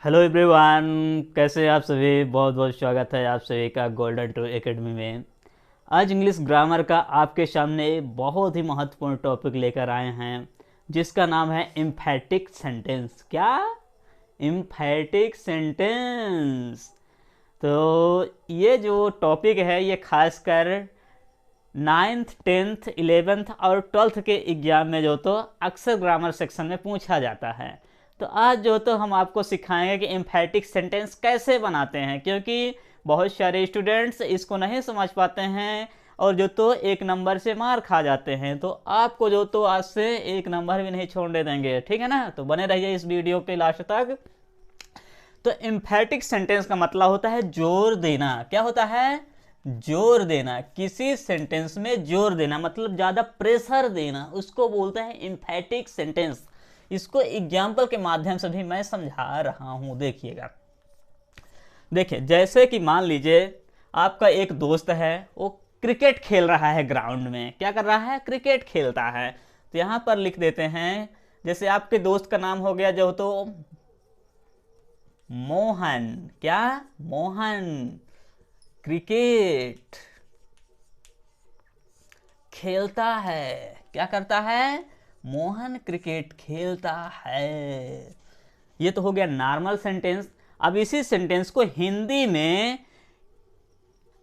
Hello everyone, कैसे हैं आप सभी। बहुत बहुत स्वागत है आप सभी का गोल्डन टू एकेडमी में। आज इंग्लिश ग्रामर का आपके सामने बहुत ही महत्वपूर्ण टॉपिक लेकर आए हैं जिसका नाम है एम्फैटिक सेंटेंस। क्या? एम्फैटिक सेंटेंस। तो ये जो टॉपिक है ये खासकर नाइन्थ, टेंथ, इलेवेंथ और ट्वेल्थ के एग्जाम में जो तो अक्सर ग्रामर सेक्शन में पूछा जाता है। तो आज जो तो हम आपको सिखाएंगे कि एम्फैटिक सेंटेंस कैसे बनाते हैं, क्योंकि बहुत सारे स्टूडेंट्स इसको नहीं समझ पाते हैं और जो तो एक नंबर से मार खा जाते हैं। तो आपको जो तो आज से एक नंबर भी नहीं छोड़ने देंगे, ठीक है ना। तो बने रहिए इस वीडियो के लास्ट तक। तो एम्फैटिक सेंटेंस का मतलब होता है जोर देना। क्या होता है? जोर देना। किसी सेंटेंस में जोर देना मतलब ज्यादा प्रेशर देना, उसको बोलते हैं एम्फैटिक सेंटेंस। इसको एग्जाम्पल के माध्यम से भी मैं समझा रहा हूं, देखिएगा। देखिए, जैसे कि मान लीजिए आपका एक दोस्त है, वो क्रिकेट खेल रहा है ग्राउंड में। क्या कर रहा है? क्रिकेट खेलता है। तो यहां पर लिख देते हैं, जैसे आपके दोस्त का नाम हो गया जो तो मोहन। क्या? मोहन क्रिकेट खेलता है। क्या करता है? मोहन क्रिकेट खेलता है। ये तो हो गया नॉर्मल सेंटेंस। अब इसी सेंटेंस को हिंदी में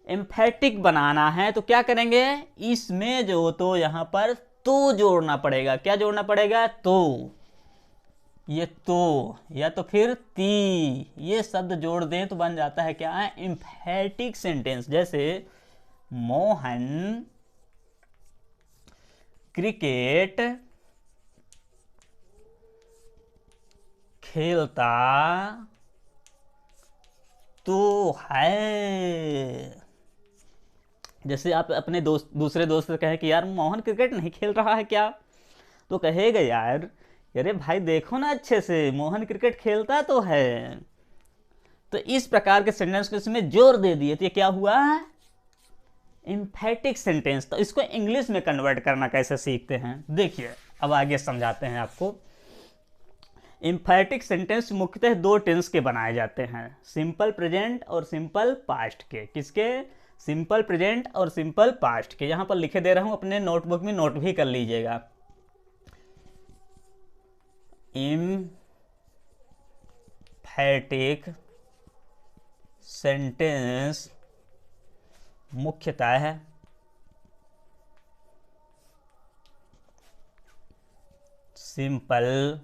एम्फैटिक बनाना है तो क्या करेंगे? इसमें जो तो यहां पर तो जोड़ना पड़ेगा। क्या जोड़ना पड़ेगा? तो। ये तो या तो फिर ती, ये शब्द जोड़ दें तो बन जाता है क्या? एम्फैटिक सेंटेंस। जैसे मोहन क्रिकेट खेलता तो है। जैसे आप अपने दूसरे दोस्त से कहें कि यार मोहन क्रिकेट नहीं खेल रहा है क्या, तो कहेगा यार अरे भाई देखो ना अच्छे से, मोहन क्रिकेट खेलता तो है। तो इस प्रकार के सेंटेंस को इसमें जोर दे दिए तो ये क्या हुआ? एम्फैटिक सेंटेंस। तो इसको इंग्लिश में कन्वर्ट करना कैसे सीखते हैं, देखिए अब आगे समझाते हैं आपको। एम्फैटिक सेंटेंस मुख्यतः दो टेंस के बनाए जाते हैं, सिंपल प्रेजेंट और सिंपल पास्ट के। किसके? सिंपल प्रेजेंट और सिंपल पास्ट के। यहां पर लिखे दे रहा हूं, अपने नोटबुक में नोट भी कर लीजिएगा। एम्फैटिक सेंटेंस मुख्यतः सिंपल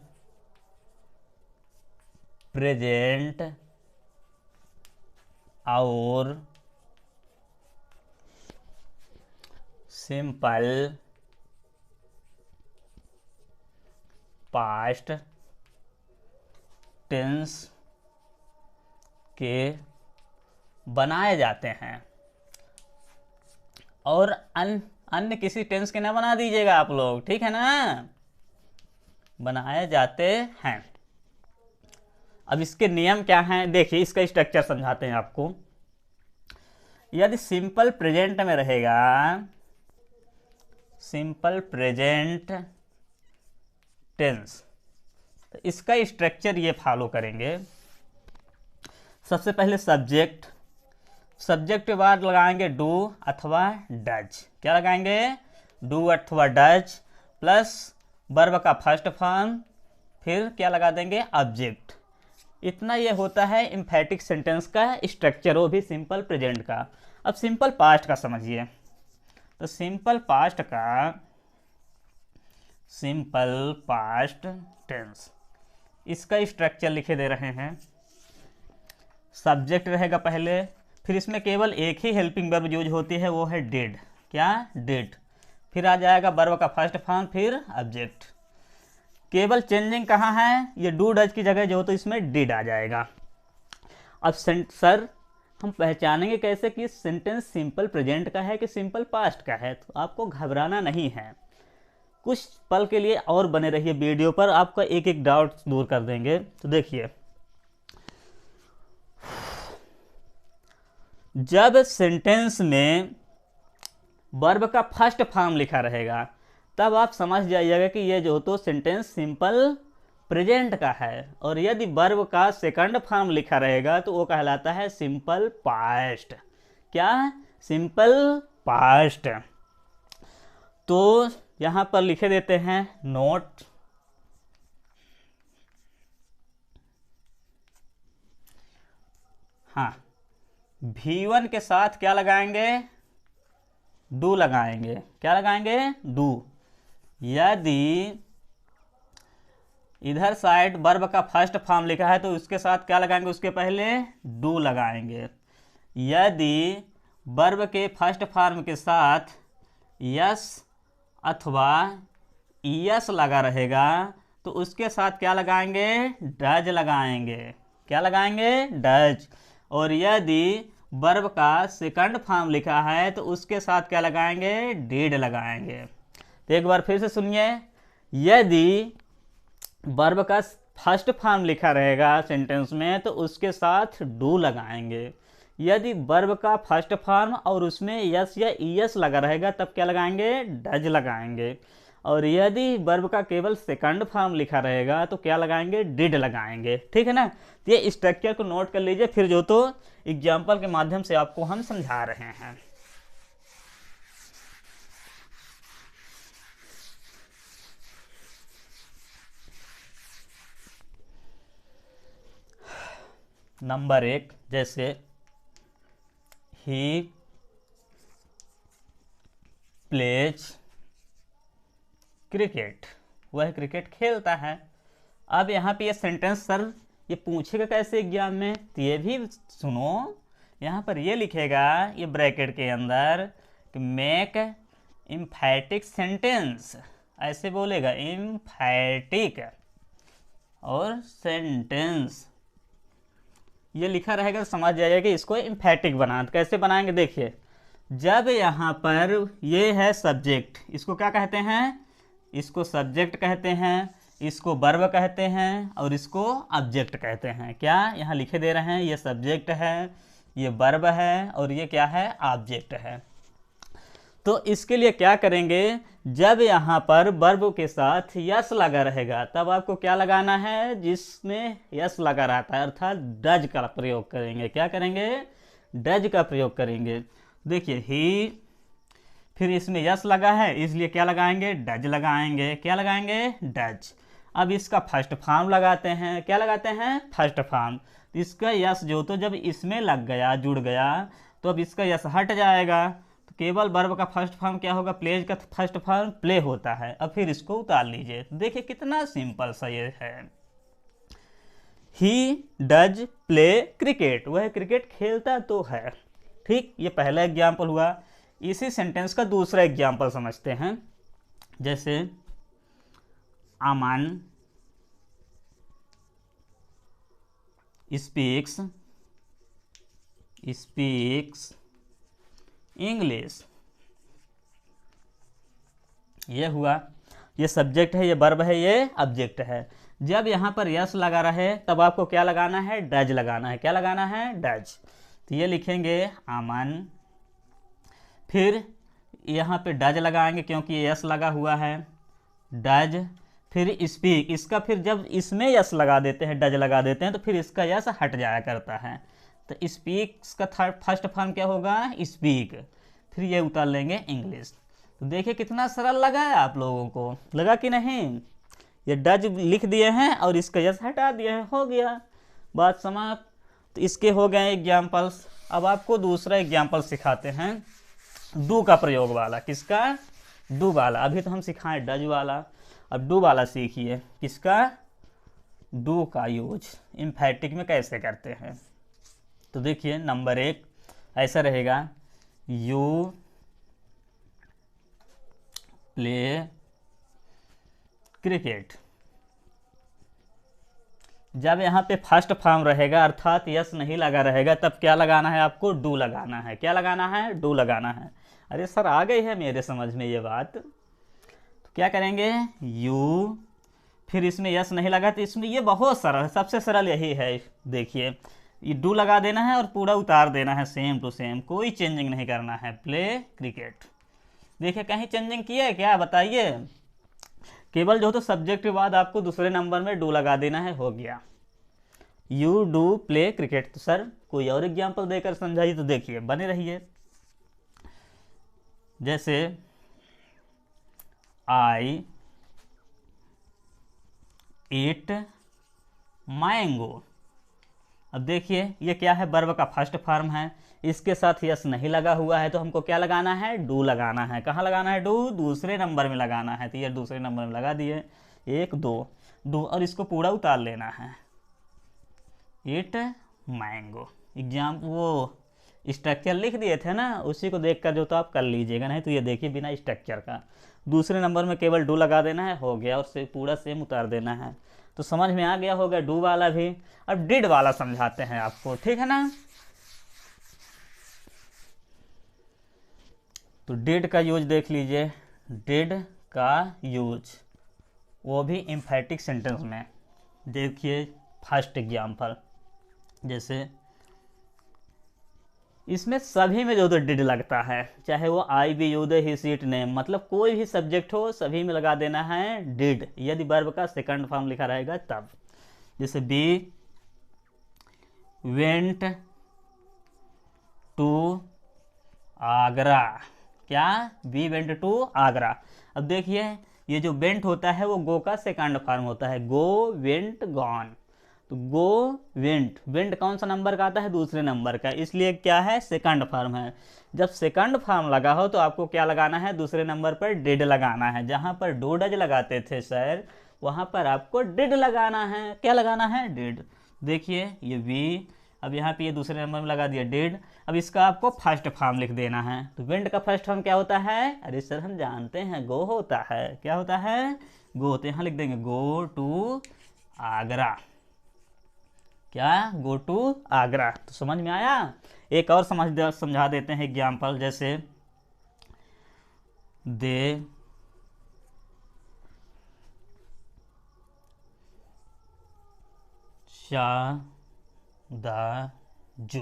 प्रेजेंट और सिंपल पास्ट टेंस के बनाए जाते हैं। और अन्य किसी टेंस के ना बना दीजिएगा आप लोग, ठीक है ना। बनाए जाते हैं। अब इसके नियम क्या हैं, देखिए इसका स्ट्रक्चर समझाते हैं आपको। यदि सिंपल प्रेजेंट में रहेगा, सिंपल प्रेजेंट टेंस, तो इसका स्ट्रक्चर ये फॉलो करेंगे। सबसे पहले सब्जेक्ट, सब्जेक्ट के बाद लगाएंगे डू अथवा डज। क्या लगाएंगे? डू अथवा डज प्लस वर्ब का फर्स्ट फॉर्म, फिर क्या लगा देंगे? ऑब्जेक्ट। इतना ये होता है एम्फैटिक सेंटेंस का स्ट्रक्चर, वो भी सिंपल प्रेजेंट का। अब सिंपल पास्ट का समझिए। तो सिंपल पास्ट का, सिंपल पास्ट टेंस, इसका स्ट्रक्चर लिखे दे रहे हैं। सब्जेक्ट रहेगा पहले, फिर इसमें केवल एक ही हेल्पिंग वर्ब यूज होती है, वो है डिड। क्या? डिड। फिर आ जाएगा वर्ब का फर्स्ट फॉर्म, फिर ऑब्जेक्ट। केवल चेंजिंग कहाँ है? ये डू डज की जगह जो तो इसमें डिड आ जाएगा। अब सर हम पहचानेंगे कैसे कि सेंटेंस सिंपल प्रेजेंट का है कि सिंपल पास्ट का है? तो आपको घबराना नहीं है, कुछ पल के लिए और बने रहिए वीडियो पर, आपका एक एक डाउट दूर कर देंगे। तो देखिए, जब सेंटेंस में वर्ब का फर्स्ट फॉर्म लिखा रहेगा तब आप समझ जाइएगा कि ये जो तो सेंटेंस सिंपल प्रेजेंट का है। और यदि वर्ब का सेकंड फॉर्म लिखा रहेगा तो वो कहलाता है सिंपल पास्ट। क्या? Simple past. तो यहाँ पर लिखे देते हैं नोट। हाँ, V1 के साथ क्या लगाएंगे? डू लगाएंगे। क्या लगाएंगे? डू। यदि इधर साइड वर्ब का फर्स्ट फॉर्म लिखा है तो उसके साथ क्या लगाएंगे? उसके पहले डू लगाएंगे। यदि वर्ब के फर्स्ट फॉर्म के साथ यस अथवा ईएस लगा रहेगा तो उसके साथ क्या लगाएंगे? डज लगाएंगे। क्या लगाएंगे? डज। और यदि वर्ब का सेकंड फॉर्म लिखा है तो उसके साथ क्या लगाएंगे? डिड लगाएंगे। तो एक बार फिर से सुनिए, यदि वर्ब का फर्स्ट फॉर्म लिखा रहेगा सेंटेंस में तो उसके साथ डू लगाएंगे। यदि वर्ब का फर्स्ट फॉर्म और उसमें यस या ईएस लगा रहेगा तब क्या लगाएंगे? डज लगाएंगे। और यदि वर्ब का केवल सेकंड फॉर्म लिखा रहेगा तो क्या लगाएंगे? डिड लगाएंगे। ठीक है ना? तो ये स्ट्रक्चर को नोट कर लीजिए, फिर जो तो एग्जाम्पल के माध्यम से आपको हम समझा रहे हैं। नंबर 1, जैसे ही प्लेज क्रिकेट, वह क्रिकेट खेलता है। अब यहाँ पे ये सेंटेंस सर ये पूछेगा कैसे एग्जाम में, तो ये भी सुनो। यहाँ पर ये लिखेगा, ये ब्रैकेट के अंदर, कि मेक एम्फैटिक सेंटेंस, ऐसे बोलेगा एम्फैटिक और सेंटेंस ये लिखा रहेगा तो समझ जाइएगा कि इसको एम्फैटिक बनाना। कैसे बनाएंगे देखिए, जब यहाँ पर ये है सब्जेक्ट, इसको क्या कहते हैं? इसको सब्जेक्ट कहते हैं, इसको वर्ब कहते हैं और इसको ऑब्जेक्ट कहते हैं। क्या यहाँ लिखे दे रहे हैं? ये सब्जेक्ट है, ये वर्ब है और ये क्या है? ऑब्जेक्ट है। तो इसके लिए क्या करेंगे, जब यहाँ पर वर्ब के साथ यस लगा रहेगा तब आपको क्या लगाना है? जिसमें यस लगा रहता है अर्थात डज का प्रयोग करेंगे। क्या करेंगे? डज का प्रयोग करेंगे। देखिए ही, फिर इसमें यस लगा है इसलिए क्या लगाएंगे? डज लगाएंगे। क्या लगाएंगे? डज। अब इसका फर्स्ट फॉर्म लगाते हैं। क्या लगाते हैं? First form. इसका यस जो तो जब इसमें लग गया, जुड़ गया, तो अब इसका यस हट जाएगा। तो केवल वर्ब का फर्स्ट फॉर्म क्या होगा? प्लेज का फर्स्ट फॉर्म प्ले होता है। अब फिर इसको उतार लीजिए। देखिए कितना सिंपल सा ये है। ही डज प्ले क्रिकेट, वह क्रिकेट खेलता तो है। ठीक, ये पहला एग्जाम्पल हुआ। इसी सेंटेंस का दूसरा एग्जाम्पल समझते हैं। जैसे अमन स्पीक्स इंग्लिश। ये हुआ, ये सब्जेक्ट है, ये वर्ब है, ये ऑब्जेक्ट है। जब यहाँ पर यस लगा रहे तब आपको क्या लगाना है? डज लगाना है। क्या लगाना है? डज। तो ये लिखेंगे अमन, फिर यहाँ पे डज लगाएंगे क्योंकि ये यस लगा हुआ है, डज। फिर स्पीक, इसका फिर जब इसमें यस लगा देते हैं, डज लगा देते हैं, तो फिर इसका यस हट जाया करता है। तो स्पीक का फर्स्ट फॉर्म क्या होगा? स्पीक। फिर ये उतार लेंगे इंग्लिश। तो देखिए कितना सरल लगा है आप लोगों को, लगा कि नहीं? ये डज लिख दिए हैं और इसका यस हटा दिया है, हो गया, बात समाप्त। तो इसके हो गए एग्जाम्पल्स। अब आपको दूसरा एग्जाम्पल सिखाते हैं, डू का प्रयोग वाला। किसका? डू वाला। अभी तो हम सिखाएं डज वाला, अब डू वाला सीखिए। किसका? डू का यूज एम्फैटिक में कैसे करते हैं। तो देखिए नंबर 1 ऐसा रहेगा, यू प्ले क्रिकेट। जब यहाँ पे फर्स्ट फॉर्म रहेगा अर्थात यस नहीं लगा रहेगा तब क्या लगाना है आपको? डू लगाना है। क्या लगाना है? डू लगाना है। अरे सर आ गई है मेरे समझ में ये बात। तो क्या करेंगे? यू, फिर इसमें यस नहीं लगा तो इसमें ये बहुत सरल है, सबसे सरल यही है। देखिए ये डू लगा देना है और पूरा उतार देना है सेम टू सेम, कोई चेंजिंग नहीं करना है। Play cricket. देखिए कहीं चेंजिंग किया है क्या? बताइए, केवल जो तो सब्जेक्ट के बाद आपको दूसरे नंबर में डू लगा देना है, हो गया। You do play cricket. तो सर कोई और एग्जाम्पल देकर समझाइए। तो देखिए, बने रहिए। जैसे आई ईट मैंगो। अब देखिए ये क्या है, वर्ब का फर्स्ट फॉर्म है, इसके साथ यस नहीं लगा हुआ है, तो हमको क्या लगाना है, डू लगाना है। कहाँ लगाना है, डू, दूसरे नंबर में लगाना है। तो ये दूसरे नंबर में लगा दिए, 1 2 डू, और इसको पूरा उतार लेना है, ईट मैंगो। एग्जाम वो स्ट्रक्चर लिख दिए थे ना, उसी को देखकर जो तो आप कर लीजिएगा, नहीं तो ये देखिए बिना स्ट्रक्चर का दूसरे नंबर में केवल डू लगा देना है, हो गया, और से पूरा सेम उतार देना है। तो समझ में आ गया होगा डू वाला भी। अब डिड वाला समझाते हैं आपको, ठीक है ना। तो डिड का यूज देख लीजिए, डिड का यूज, वो भी एम्फैटिक सेंटेंस में। देखिए फर्स्ट एग्जाम्पल, जैसे इसमें सभी में जो तो डिड लगता है, चाहे वो आई बी यूज ही सीट नेम, मतलब कोई भी सब्जेक्ट हो सभी में लगा देना है डिड, यदि वर्ब का सेकंड फॉर्म लिखा रहेगा तब। जैसे बी वेंट टू आगरा। क्या, बी वेंट टू आगरा। अब देखिए ये जो वेंट होता है वो गो का सेकंड फॉर्म होता है, गो वेंट गॉन। तो गो वेंट, वेंट कौन सा नंबर का आता है, दूसरे नंबर का, इसलिए क्या है, सेकंड फॉर्म है। जब सेकंड फॉर्म लगा हो तो आपको क्या लगाना है, दूसरे नंबर पर डिड लगाना है। जहां पर डू डज लगाते थे सर, वहां पर आपको डिड लगाना है। क्या लगाना है, डिड। देखिए ये वी, अब यहाँ पे ये दूसरे नंबर में लगा दिया डिड। अब इसका आपको फर्स्ट फॉर्म लिख देना है। तो वेंट का फर्स्ट फॉर्म क्या होता है, अरे सर हम जानते हैं, गो होता है। क्या होता है, गो। तो यहाँ लिख देंगे गो टू आगरा। क्या, गो टू आगरा। तो समझ में आया। एक और समझा देते हैं एग्जाम्पल, जैसे दे शा द जू,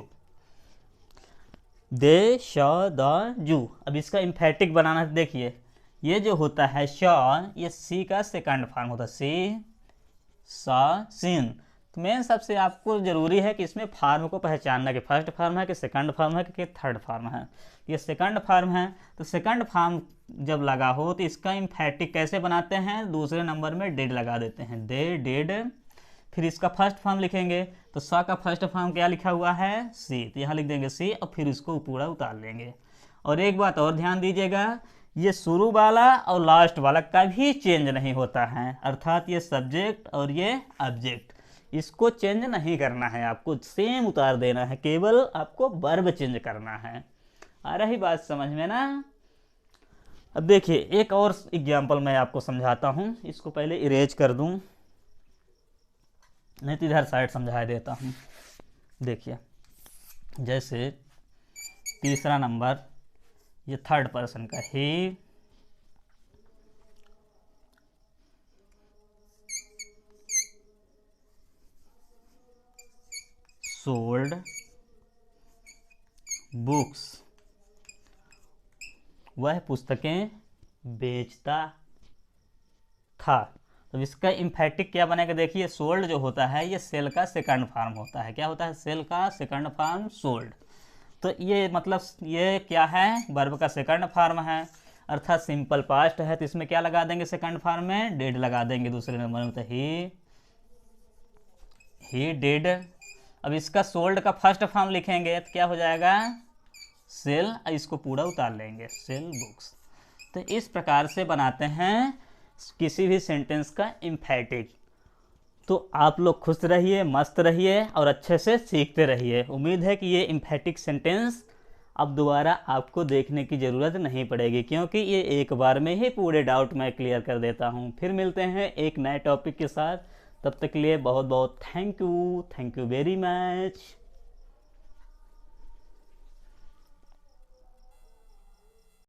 दे श द जू। अब इसका इम्फेटिक बनाना, देखिए ये जो होता है श, ये सी का सेकंड फॉर्म होता है, सी सा सीन। तो मेन सबसे आपको जरूरी है कि इसमें फॉर्म को पहचानना, कि फर्स्ट फॉर्म है कि सेकंड फॉर्म है कि थर्ड फॉर्म है। ये सेकंड फॉर्म है, तो सेकंड फॉर्म जब लगा हो तो इसका इम्फेटिक कैसे बनाते हैं, दूसरे नंबर में डिड लगा देते हैं, दे डिड। फिर इसका फर्स्ट फॉर्म लिखेंगे, तो स का फर्स्ट फॉर्म क्या लिखा हुआ है, सी, तो यहाँ लिख देंगे सी, और फिर इसको पूरा उतार लेंगे। और एक बात और ध्यान दीजिएगा, ये शुरू वाला और लास्ट वाला कभी चेंज नहीं होता है, अर्थात ये सब्जेक्ट और ये ऑब्जेक्ट, इसको चेंज नहीं करना है, आपको सेम उतार देना है, केवल आपको वर्ब चेंज करना है। आ रही बात समझ में ना। अब देखिए एक और एग्जाम्पल मैं आपको समझाता हूँ, इसको पहले इरेज कर दूँ, नहीं तो इधर साइड समझा देता हूँ। देखिए जैसे तीसरा नंबर, ये थर्ड पर्सन का, ही सोल्ड बुक्स, वह पुस्तकें बेचता था। तो इसका इम्फेटिक क्या बनेगा, देखिए सोल्ड जो होता है ये सेल का सेकंड फॉर्म होता है। क्या होता है, सेल का सेकंड फॉर्म सोल्ड। तो ये मतलब ये क्या है, वर्ब का सेकंड फॉर्म है, अर्थात सिंपल पास्ट है। तो इसमें क्या लगा देंगे, सेकंड फॉर्म में डिड लगा देंगे दूसरे नंबर में। तो ही डिड। अब इसका सोल्ड का फर्स्ट फॉर्म लिखेंगे तो क्या हो जाएगा, सेल, इसको पूरा उतार लेंगे, सेल बुक्स। तो इस प्रकार से बनाते हैं किसी भी सेंटेंस का इम्फेटिक। तो आप लोग खुश रहिए, मस्त रहिए और अच्छे से सीखते रहिए। उम्मीद है कि ये इम्फेटिक सेंटेंस अब दोबारा आपको देखने की ज़रूरत नहीं पड़ेगी, क्योंकि ये एक बार में ही पूरे डाउट मैं क्लियर कर देता हूँ। फिर मिलते हैं एक नए टॉपिक के साथ, तब तक के लिए बहुत बहुत थैंक यू वेरी मच।